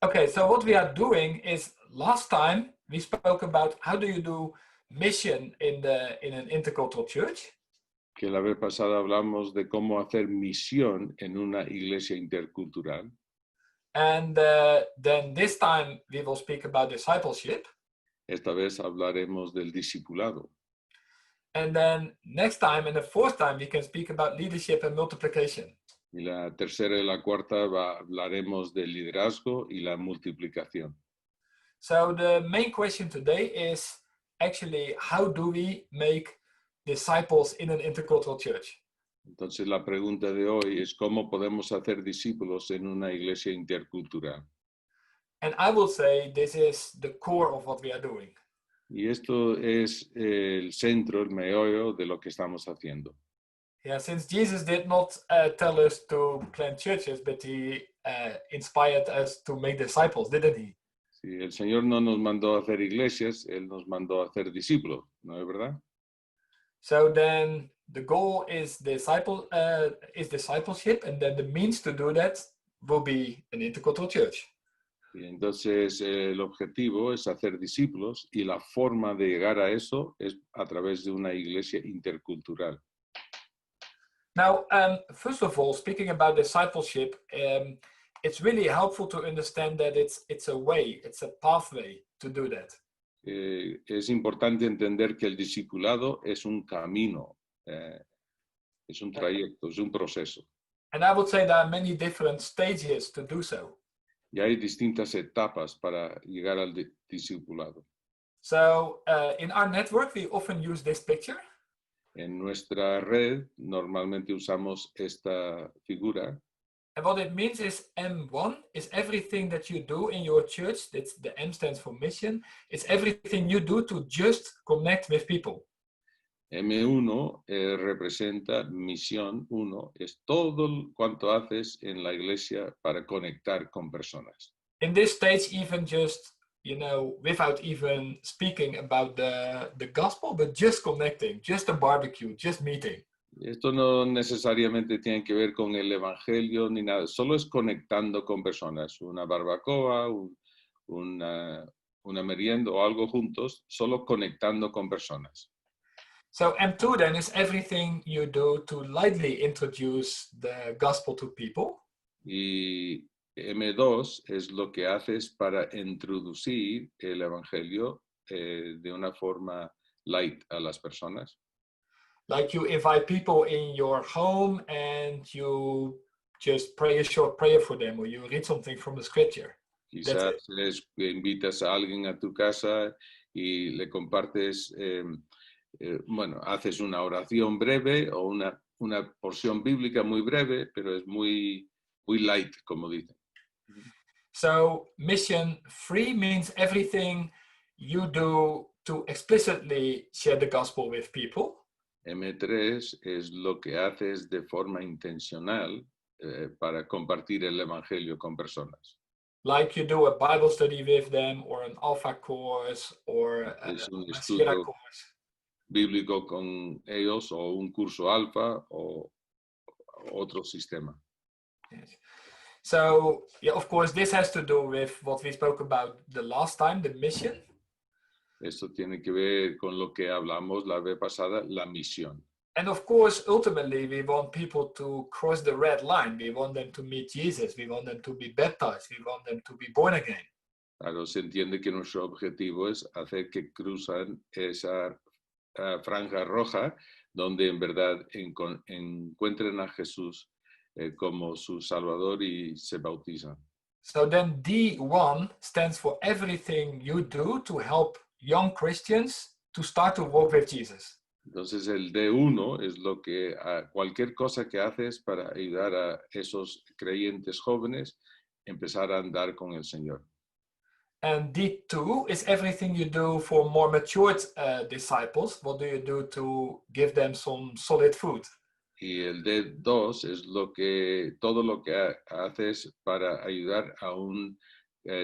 Okay, so what we are doing is last time we spoke about how do you do mission in an intercultural church. Que la vez pasada hablamos de cómo hacer misión en una iglesia intercultural. And then this time we will speak about discipleship. Esta vez hablaremos del discipulado. And then next time and the fourth time we can speak about leadership and multiplication. Y la tercera y la cuarta hablaremos del liderazgo y la multiplicación. So the main question today is actually how do we make disciples in an intercultural church? Entonces la pregunta de hoy es cómo podemos hacer discípulos en una iglesia intercultural. And I will say this is the core of what we are doing. Y esto es el centro, el meollo de lo que estamos haciendo. Yeah, since Jesus did not tell us to plant churches, but he inspired us to make disciples, didn't he? Sí, el Señor no nos mandó a hacer iglesias, Él nos mandó a hacer discípulos, ¿no es verdad? So then the goal is discipleship, and then the means to do that will be an intercultural church. Y entonces el objetivo es hacer discípulos y la forma de llegar a eso es a través de una iglesia intercultural. Now, first of all, speaking about discipleship, it's really helpful to understand that it's a way, it's a pathway to do that. Es importante entender que el discipulado es un camino, es un trayecto, es un proceso. And I would say there are many different stages to do so. Y hay distintas etapas para llegar al discipulado. So in our network, we often use this picture. En nuestra red normalmente usamos esta figura. And what it means is M1 is everything that you do in your church. That's the M stands for mission. It's everything you do to just connect with people. M1 representa misión 1, es todo cuanto haces en la iglesia para conectar con personas. In this stage, even just, without even speaking about the gospel, but just connecting, just a barbecue, just meeting. Esto no necesariamente tiene que ver con el evangelio ni nada, solo es conectando con personas, una barbacoa, una merienda o algo juntos, solo conectando con personas. So M2 then is everything you do to lightly introduce the gospel to people. Y M2 es lo que haces para introducir el evangelio de una forma light a las personas. Like you invite people in your home and you just pray a short prayer for them, or you read something from the scripture. Quizás invitas a alguien a tu casa y le compartes, haces una oración breve o una porción bíblica muy breve, pero es muy light, como dicen. So mission 3 means everything you do to explicitly share the gospel with people. M3 es lo que haces de forma intencional para compartir el evangelio con personas. Like you do a Bible study with them, or an Alpha course, or a Sierra course. Bíblico con ellos, o un curso alfa, o otro sistema. Yes. So, yeah, of course, this has to do with what we spoke about the last time, the mission. Esto tiene que ver con lo que hablamos la vez pasada, la misión. And of course, ultimately, we want people to cross the red line. We want them to meet Jesus. We want them to be baptized. We want them to be born again. Claro, se entiende que nuestro objetivo es hacer que cruzan esa franja roja donde en verdad encuentren a Jesús como su Salvador y se bautizan. So then D1 stands for everything you do to help young Christians to start to walk with Jesus. Entonces el D1 es lo que cualquier cosa que haces para ayudar a esos creyentes jóvenes a empezar a andar con el Señor. And D2 is everything you do for more matured disciples. What do you do to give them some solid food? Y el D2 es todo lo que haces para ayudar a un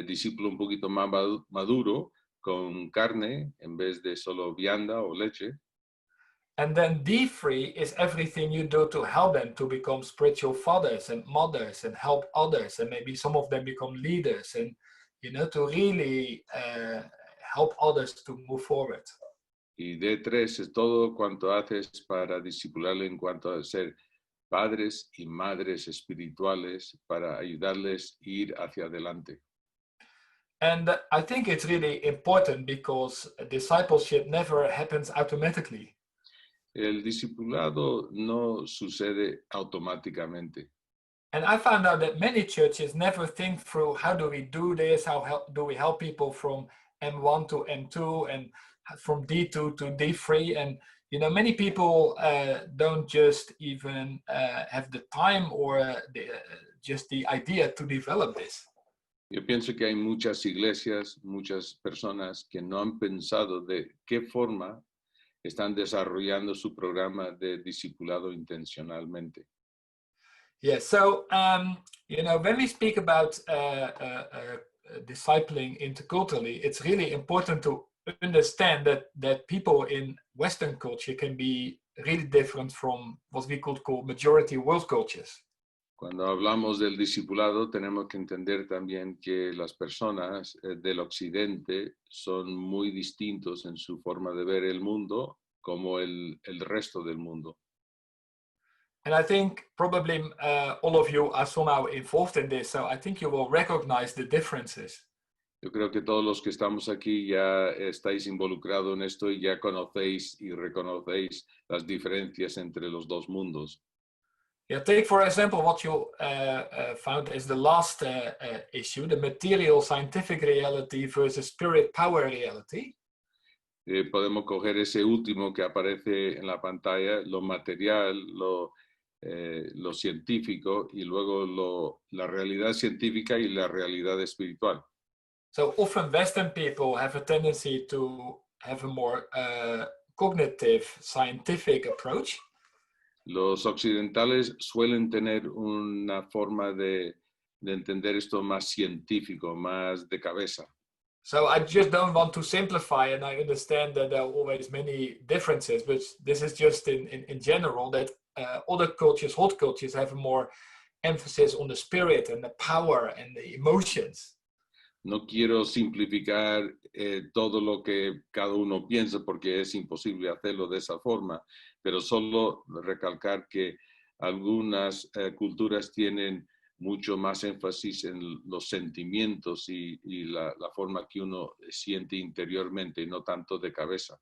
discípulo un poquito más maduro con carne en vez de solo vianda o leche. And then D3 is everything you do to help them to become spiritual fathers and mothers and help others, and maybe some of them become leaders, and to really help others to move forward. Y D3 es todo cuanto haces para discipularle en cuanto a ser padres y madres espirituales para ayudarles a ir hacia adelante. And I think it's really important because discipleship never happens automatically. El discipulado no sucede automáticamente. And I found out that many churches never think through, how do we do this? How do we help people from M1 to M2 and from D2 to D3? And many people don't just even have the time or just the idea to develop this. Yo pienso que hay muchas iglesias, muchas personas que no han pensado de qué forma están desarrollando su programa de discipulado intencionalmente. Yeah, so when we speak about discipling interculturally, it's really important to understand that people in Western culture can be really different from what we could call majority world cultures. Cuando hablamos del discipulado, tenemos que entender también que las personas del occidente son muy distintos en su forma de ver el mundo como el resto del mundo. And I think probably all of you are somehow involved in this, so I think you will recognize the differences. Yo creo que todos los que estamos aquí ya estáis involucrados en esto y ya conocéis y reconocéis las diferencias entre los dos mundos. Yeah, take for example what you found as the last issue, the material scientific reality versus spirit power reality. Podemos coger ese último que aparece en la pantalla, lo material, lo científico y luego la realidad científica y la realidad espiritual. So often Western people have a tendency to have a more cognitive, scientific approach. Los occidentales suelen tener una forma de entender esto más científico, más de cabeza. So I just don't want to simplify, and I understand that there are always many differences, but this is just in general that other cultures, hot cultures, have a more emphasis on the spirit and the power and the emotions. No quiero simplificar todo lo que cada uno piensa porque es imposible hacerlo de esa forma, pero solo recalcar que algunas culturas tienen mucho más énfasis en los sentimientos y la forma que uno siente interiormente, no tanto de cabeza.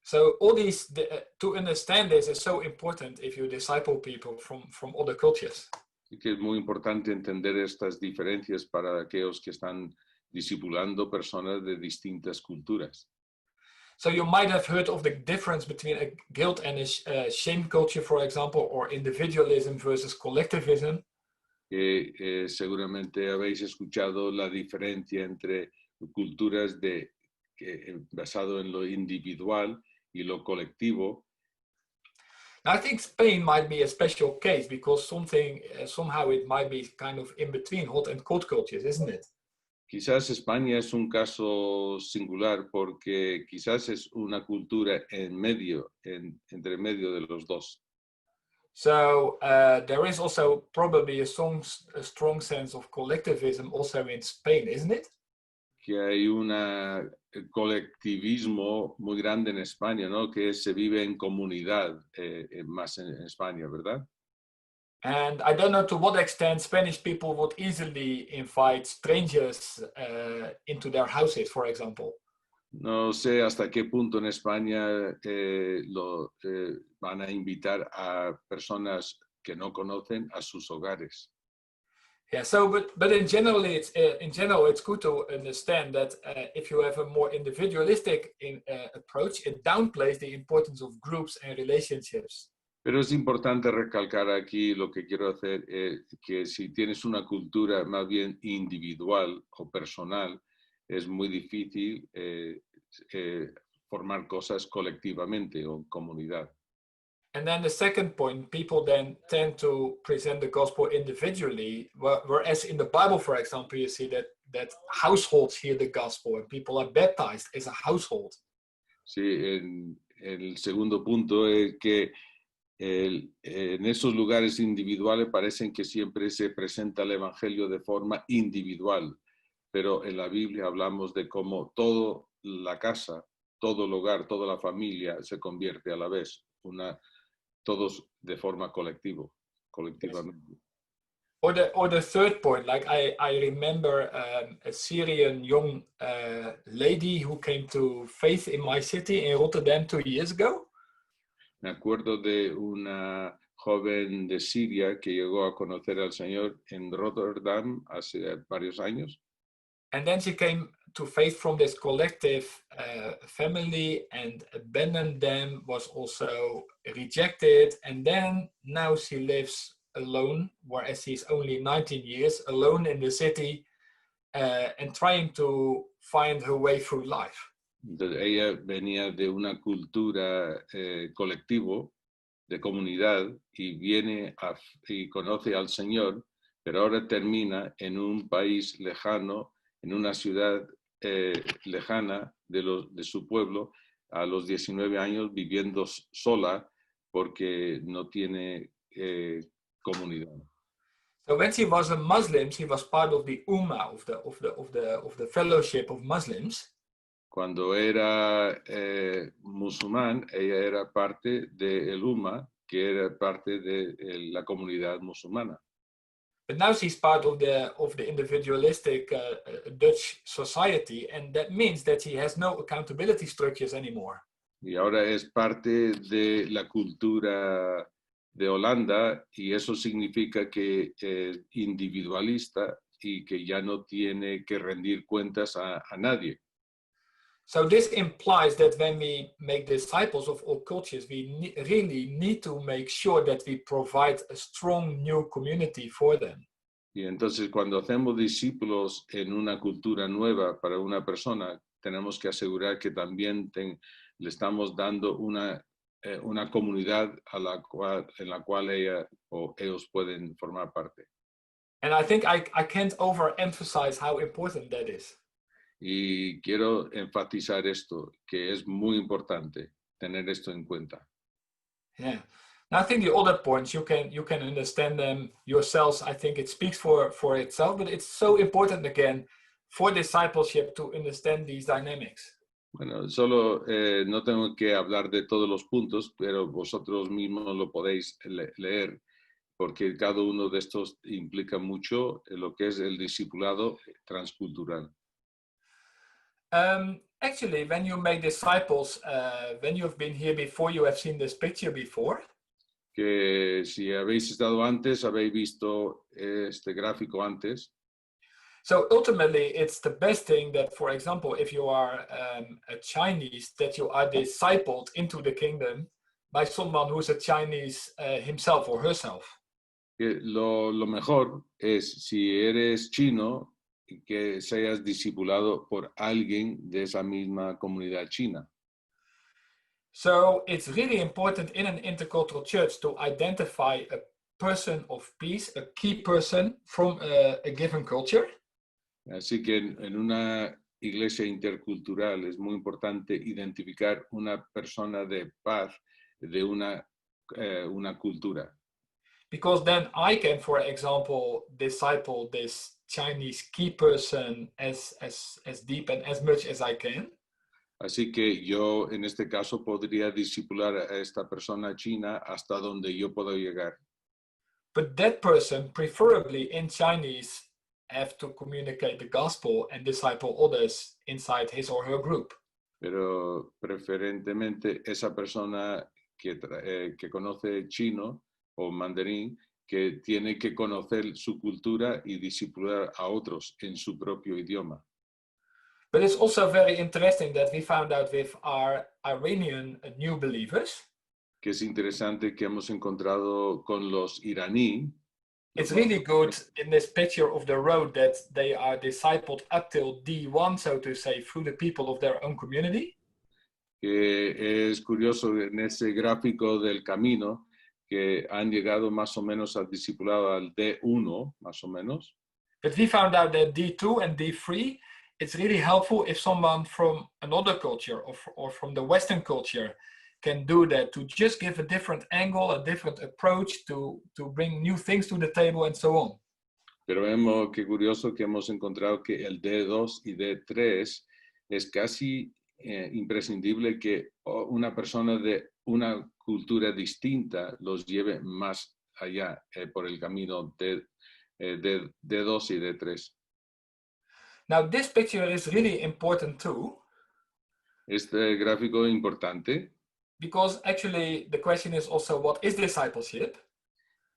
So all these, to understand this is so important if you disciple people from other cultures. Y que es muy importante entender estas diferencias para aquellos que están discipulando personas de distintas culturas. So you might have heard of the difference between a guilt and a shame culture, for example, or individualism versus collectivism. Seguramente habéis escuchado la diferencia entre culturas basado en lo individual y lo colectivo. Now, I think Spain might be a special case because somehow it might be kind of in between hot and cold cultures, isn't it? Quizás España es un caso singular porque quizás es una cultura entre medio de los dos. So there is also probably a strong sense of collectivism also in Spain, isn't it? Que hay un colectivismo muy grande en España, ¿no? Que se vive en comunidad más en España, ¿verdad? And I don't know to what extent Spanish people would easily invite strangers into their houses, for example. No sé hasta qué punto en España van a invitar a personas que no conocen a sus hogares. Yeah. So, but in general, it's good to understand that if you have a more individualistic approach, it downplays the importance of groups and relationships. Pero es importante recalcar aquí lo que quiero hacer, que si tienes una cultura más bien individual o personal, es muy difícil formar cosas colectivamente o en comunidad. And then the second point, people then tend to present the gospel individually, whereas in the Bible, for example, you see that households hear the gospel and people are baptized as a household. Sí, el segundo punto es que en esos lugares individuales parecen que siempre se presenta el Evangelio de forma individual, pero en la Biblia hablamos de cómo toda la casa, todo el hogar, toda la familia se convierte a la vez, todos de forma colectivamente. Or the third point, like I remember a Syrian young lady who came to faith in my city in Rotterdam 2 years ago. Me acuerdo de una joven de Siria que llegó a conocer al Señor en Rotterdam hace varios años. And then she came to faith from this collective family and abandoned them, was also rejected. And then now she lives alone, whereas she's only 19 years, alone in the city and trying to find her way through life. Entonces, ella venía de una cultura colectivo, de comunidad, y viene y conoce al Señor, pero ahora termina en un país lejano, en una ciudad lejana de su pueblo, a los 19 años, viviendo sola porque no tiene comunidad. So when she was a Muslim, she was part of the Ummah, of the fellowship of Muslims. Cuando era musulmán, ella era parte del Ummah, que era parte de la comunidad musulmana. But now she's part of the individualistic Dutch society, and that means that she has no accountability structures anymore. Y ahora es parte de la cultura de Holanda, y eso significa que es individualista y que ya no tiene que rendir cuentas a nadie. So this implies that when we make disciples of all cultures, we really need to make sure that we provide a strong new community for them. Y entonces cuando hacemos discípulos en una cultura nueva para una persona, tenemos que asegurar que también le estamos dando una comunidad en la cual ella o ellos pueden formar parte. And I think I can't overemphasize how important that is. Y quiero enfatizar esto, que es muy importante tener esto en cuenta. Yeah. Now I think the other points you can understand them yourselves. I think it speaks for itself, but it's so important again for discipleship to understand these dynamics. Bueno, solo no tengo que hablar de todos los puntos, pero vosotros mismos lo podéis leer, porque cada uno de estos implica mucho en lo que es el discipulado transcultural. Actually, when you make disciples, when you've been here before, you have seen this picture before. Que si habéis estado antes, habéis visto este gráfico antes. So ultimately, it's the best thing that, for example, if you are a Chinese, that you are discipled into the kingdom by someone who's a Chinese himself or herself. Lo mejor es, si eres chino, que seas discipulado por alguien de esa misma comunidad china. So it's really important in an intercultural church to identify a person of peace, a key person from a given culture. Así que en una iglesia intercultural es muy importante identificar una persona de paz de una cultura. Because then I can, for example, disciple this Chinese key person as deep and as much as I can. Así que yo, en este caso, podría discipular a esta persona china hasta donde yo puedo llegar. But that person, preferably in Chinese, have to communicate the gospel and disciple others inside his or her group. Pero preferentemente esa persona que conoce chino o mandarín, que tiene que conocer su cultura y discipular a otros en su propio idioma. But it's also very interesting that we found out with our Iranian new believers. Que es interesante que hemos encontrado con los iraní. It's really good in this picture of the road that they are discipled up till D1, so to say, through the people of their own community. Que es curioso en ese gráfico del camino que han llegado más o menos al discipulado al D1, más o menos. But we found out that D2 and D3, it's really helpful if someone from another culture or from the Western culture can do that, to just give a different angle, a different approach, to bring new things to the table and so on. Pero vemos qué curioso que hemos encontrado que el D2 y D3 es casi imprescindible que una persona de una cultura distinta los lleve más allá por el camino de D2 y D3. Now, this picture is really important too. Este gráfico es importante. Because actually the question is also, what is discipleship?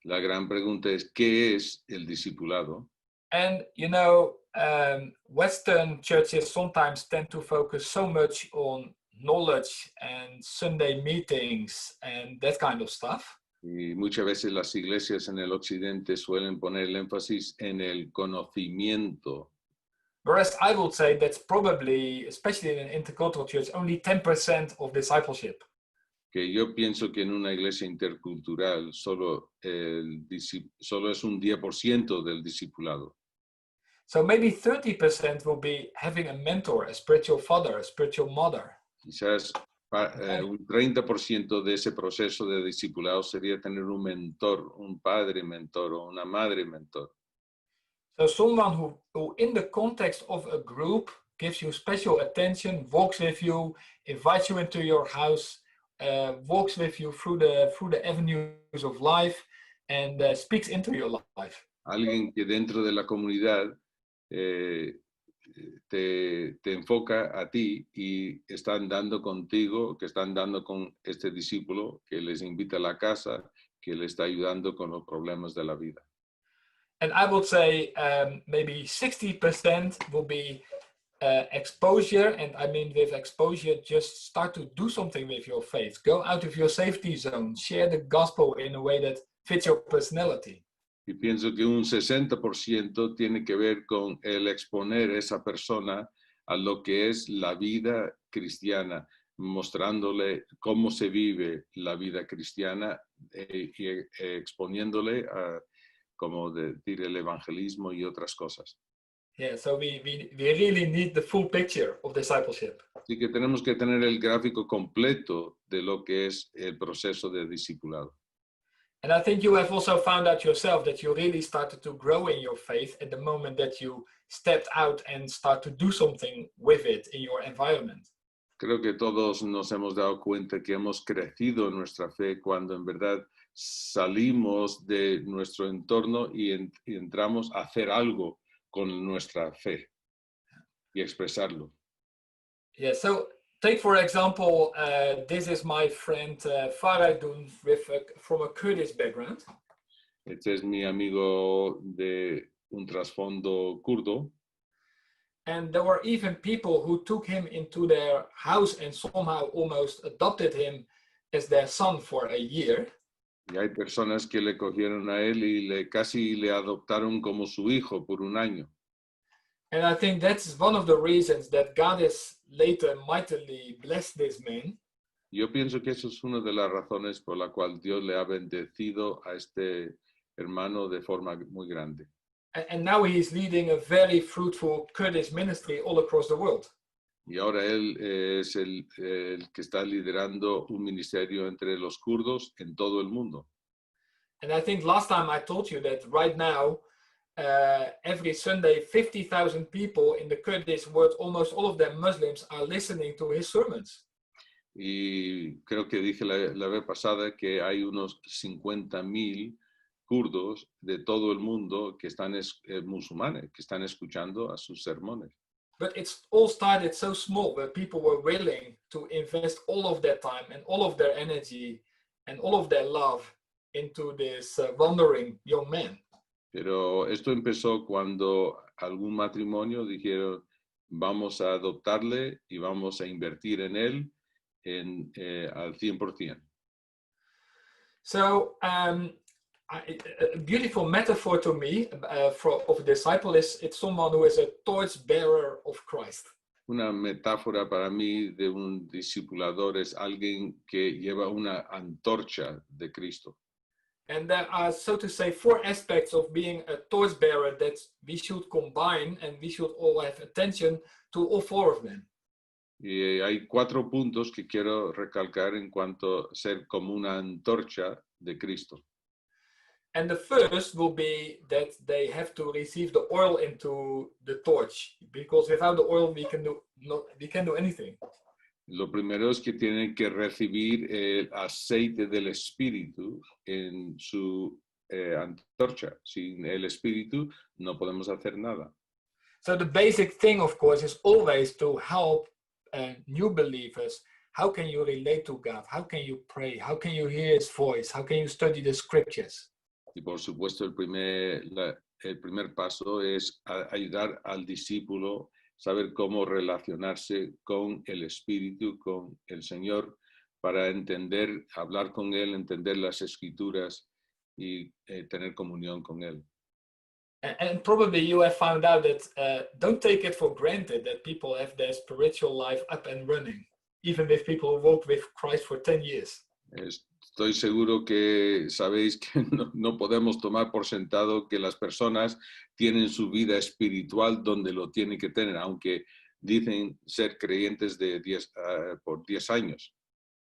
La gran pregunta es, ¿qué es el discipulado? And you know, Western churches sometimes tend to focus so much on knowledge and Sunday meetings and that kind of stuff. Y muchas veces las iglesias en el occidente suelen poner el énfasis en el conocimiento. Whereas I would say that's probably, especially in an intercultural church, only 10% of discipleship. Que yo pienso que en una iglesia intercultural solo es un 10% del discipulado. So maybe 30% will be having a mentor, a spiritual father, a spiritual mother. Quizás un 30% de ese proceso de discipulado sería tener un mentor, un padre mentor o una madre mentor. So someone who in the context of a group gives you special attention, walks with you, invites you into your house, walks with you through the avenues of life, and speaks into your life. Alguien que dentro de la comunidad te enfoca a ti y están dando contigo, que están dando con este discípulo, que les invita a la casa, que le está ayudando con los problemas de la vida. And I would say maybe 60% will be exposure, and I mean with exposure, just start to do something with your faith. Go out of your safety zone, share the gospel in a way that fits your personality. Y pienso que un 60% tiene que ver con el exponer a esa persona a lo que es la vida cristiana, mostrándole cómo se vive la vida cristiana y exponiéndole a, como decir, el evangelismo y otras cosas. Yeah, so we really need the full picture of discipleship. Así que tenemos que tener el gráfico completo de lo que es el proceso de discipulado. And I think you have also found out yourself that you really started to grow in your faith at the moment that you stepped out and start to do something with it in your environment. Creo que todos nos hemos dado cuenta que hemos crecido en nuestra fe cuando en verdad salimos de nuestro entorno y entramos a hacer algo con nuestra fe y expresarlo. Yeah, so take for example, this is my friend Faradun from a Kurdish background. Este es mi amigo de un trasfondo kurdo. And there were even people who took him into their house and somehow almost adopted him as their son for a year. Y hay personas que le cogieron a él y casi le adoptaron como su hijo por un año. And I think that's one of the reasons that God has later mightily blessed this man. Yo pienso que eso es una de las razones por la cual Dios le ha bendecido a este hermano de forma muy grande. And now he's leading a very fruitful Kurdish ministry all across the world. Y ahora él es el que está liderando un ministerio entre los kurdos en todo el mundo. And I think last time I told you that right now, every Sunday, 50,000 people in the Kurdish world, almost all of them Muslims, are listening to his sermons. Y creo que dije la vez pasada que hay unos 50,000 kurdos de todo el mundo que están musulmanes, que están escuchando a sus sermones. But it's all started so small, where people were willing to invest all of their time and all of their energy and all of their love into this wandering young man. Pero esto empezó cuando algún matrimonio dijeron, vamos a adoptarle y vamos a invertir en él al 100%. So a beautiful metaphor to me of a disciple is it's someone who is a torchbearer of Christ. Una metáfora para mí de un discipulador es alguien que lleva una antorcha de Cristo. And there are, so to say, 4 aspects of being a torchbearer that we should combine, and we should all have attention to all 4 of them. Y hay 4 puntos que quiero recalcar en cuanto a ser como una antorcha de Cristo. And the first will be that they have to receive the oil into the torch, because without the oil we can do anything. Lo primero es que tienen que recibir el aceite del Espíritu en su antorcha. Sin el Espíritu no podemos hacer nada. So the basic thing, of course, is always to help new believers. How can you relate to God? How can you pray? How can you hear His voice? How can you study the scriptures? Y por supuesto el primer paso es ayudar al discípulo saber cómo relacionarse con el Espíritu, con el Señor, para entender, hablar con Él, entender las Escrituras y tener comunión con Él. And probably you have found out that don't take it for granted that people have their spiritual life up and running, even if people walk with Christ for 10 years. Estoy seguro que sabéis que no podemos tomar por sentado que las personas tienen su vida espiritual donde lo tienen que tener, aunque dicen ser creyentes por 10 años.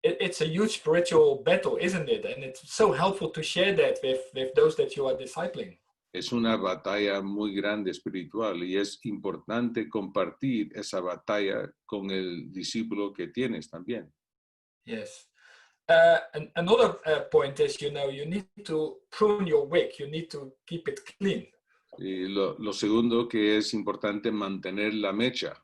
It's a huge spiritual battle, isn't it? And it's so helpful to share that with those that you are discipling. Es una batalla muy grande espiritual y es importante compartir esa batalla con el discípulo que tienes también. Yes. Another point is, you need to prune your wick. You need to keep it clean. Y lo segundo que es importante mantener la mecha.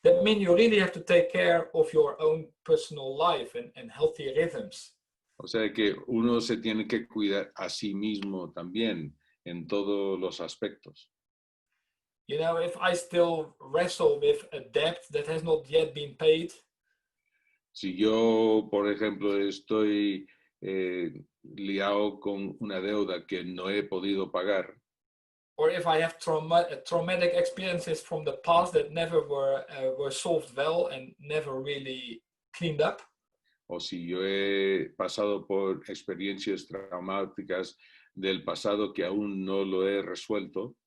That means you really have to take care of your own personal life and healthy rhythms. O sea que uno se tiene que cuidar a sí mismo también en todos los aspectos. If I still wrestle with a debt that has not yet been paid. Si yo, por ejemplo, estoy liado con una deuda que no he podido pagar. Or if I have traumatic experiences from the past that never were solved well and never really cleaned up. O si yo he pasado por experiencias traumáticas del pasado que aún no lo he resuelto.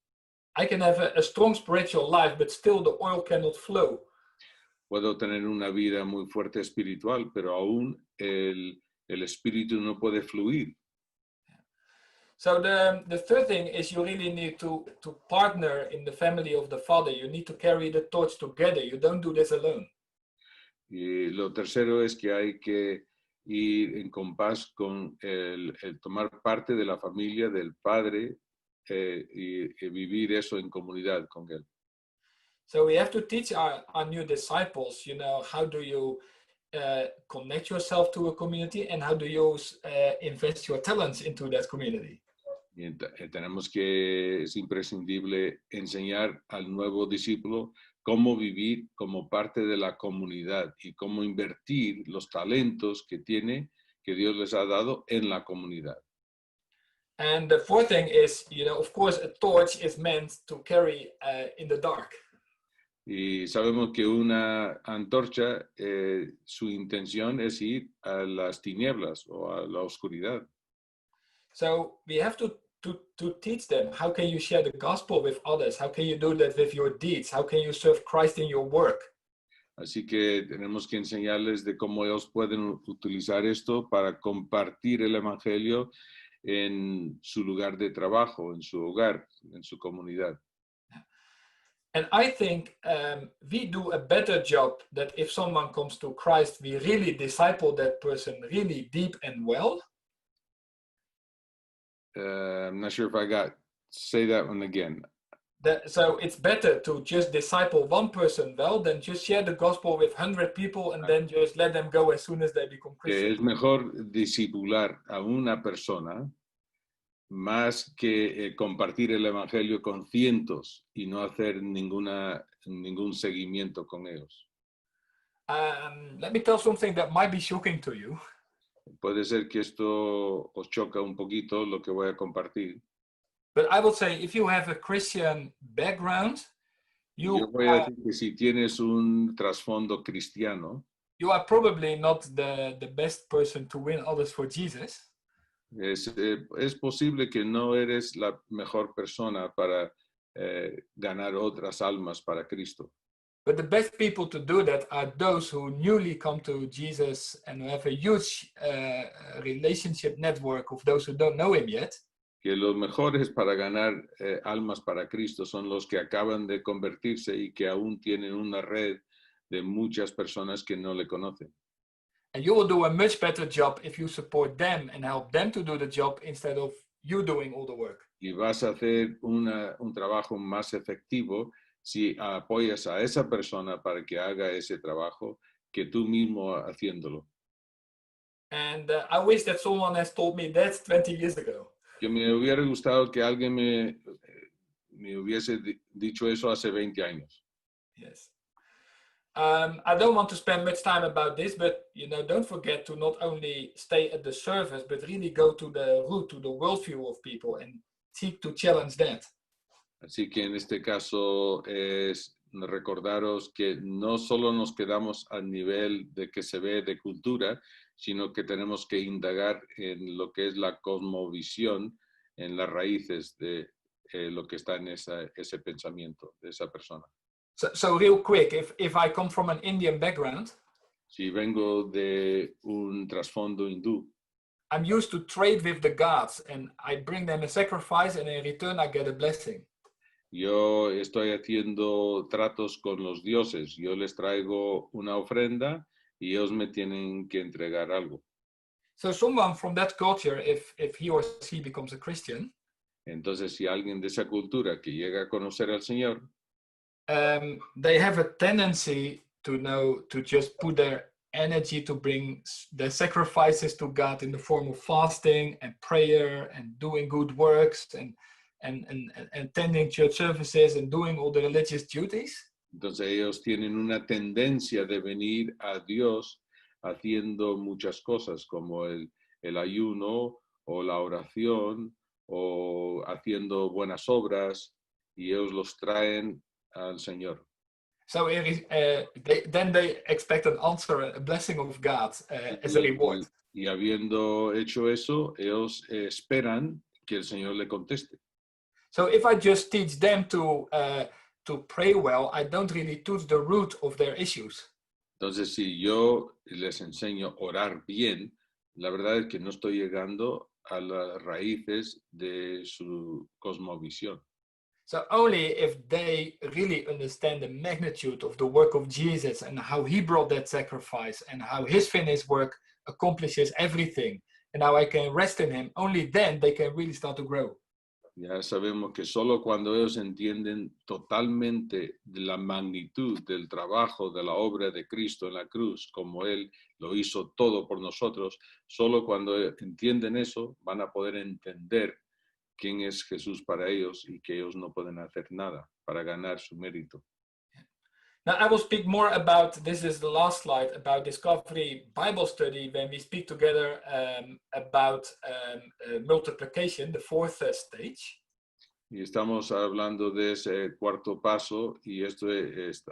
I can have a strong spiritual life, but still the oil cannot flow. Puedo tener una vida muy fuerte espiritual, pero aún el espíritu no puede fluir. So the third thing is you really need to partner in the family of the Father. You need to carry the torch together. You don't do this alone. Y lo tercero es que hay que ir en compás con el tomar parte de la familia del Padre y vivir eso en comunidad con Él. So we have to teach our new disciples, how do you connect yourself to a community and how do you invest your talents into that community. Y tenemos que, es imprescindible enseñar al nuevo discípulo cómo vivir como parte de la comunidad y cómo invertir los talentos que tiene, que Dios les ha dado en la comunidad. And the fourth thing is, of course, a torch is meant to carry in the dark. Y sabemos que una antorcha, su intención es ir a las tinieblas o a la oscuridad. So we have to teach them, how can you share the gospel with others? How can you do that with your deeds? How can you serve Christ in your work? Así que tenemos que enseñarles de cómo ellos pueden utilizar esto para compartir el evangelio en su lugar de trabajo, en su hogar, en su comunidad. And I think we do a better job that if someone comes to Christ, we really disciple that person really deep and well. I'm not sure if I say that one again. So it's better to just disciple one person well than just share the gospel with 100 people and then just let them go as soon as they become Christians. Es mejor discipular a una persona más que compartir el evangelio con cientos y no hacer ningún seguimiento con ellos. Let me tell something that might be shocking to you. Puede ser que esto os choca un poquito lo que voy a compartir. But I would say if you have a Christian background, Yo voy a decir que si tienes un trasfondo cristiano, you are probably not the best person to win others for Jesus. Es posible que no eres la mejor persona para ganar otras almas para Cristo. But the best people to do that are those who newly come to Jesus and who have a huge relationship network of those who don't know him yet. Que los mejores para ganar almas para Cristo son los que acaban de convertirse y que aún tienen una red de muchas personas que no le conocen. And you will do a much better job if you support them and help them to do the job instead of you doing all the work. Y vas a hacer un trabajo más efectivo si apoyas a esa persona para que haga ese trabajo que tú mismo haciéndolo. And I wish that someone has told me that 20 years ago. Yo me hubiera gustado que alguien me hubiese dicho eso hace 20 años. Yes. I don't want to spend much time about this, but don't forget to not only stay at the surface, but really go to the root, to the worldview of people and seek to challenge that. Así que en este caso es recordaros que no solo nos quedamos al nivel de que se ve de cultura, sino que tenemos que indagar en lo que es la cosmovisión, en las raíces de lo que está en ese pensamiento de esa persona. So real quick, if I come from an Indian background, si vengo de un trasfondo hindú, I'm used to trade with the gods and I bring them a sacrifice and in return I get a blessing. Yo estoy haciendo tratos con los dioses, yo les traigo una ofrenda y ellos me tienen que entregar algo. So someone from that culture, if he or she becomes a Christian, entonces si alguien de esa cultura que llega a conocer al Señor, they have a tendency to just put their energy to bring the sacrifices to God in the form of fasting and prayer and doing good works and attending church services and doing all the religious duties. Entonces ellos tienen una tendencia de venir a Dios haciendo muchas cosas como el ayuno o la oración o haciendo buenas obras y ellos los traen al Señor. So then they expect an answer, a blessing of God as a reward. Y habiendo hecho eso, ellos esperan que el Señor le conteste. So if I just teach them to pray well, I don't really touch the root of their issues. Entonces, si yo les enseño a orar bien, la verdad es que no estoy llegando a las raíces de su cosmovisión. So only if they really understand the magnitude of the work of Jesus and how he brought that sacrifice and how his finished work accomplishes everything and how I can rest in him, only then they can really start to grow. Ya sabemos que solo cuando ellos entienden totalmente de la magnitud del trabajo de la obra de Cristo en la cruz, como Él lo hizo todo por nosotros, solo cuando entienden eso van a poder entender quién es Jesús para ellos y que ellos no pueden hacer nada para ganar su mérito. Now I will speak more about, this is the last slide, about Discovery Bible Study when we speak together about multiplication, the fourth stage. Y estamos hablando de ese cuarto paso y esto es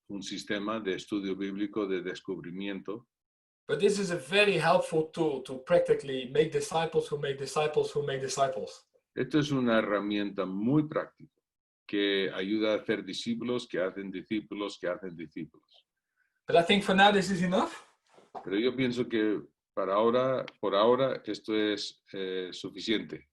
un sistema de estudio bíblico de descubrimiento. But this is a very helpful tool to practically make disciples who make disciples who make disciples. Esto es una herramienta muy práctica que ayuda a hacer discípulos que hacen discípulos que hacen discípulos. But I think for now this is enough. Pero yo pienso que por ahora esto es suficiente.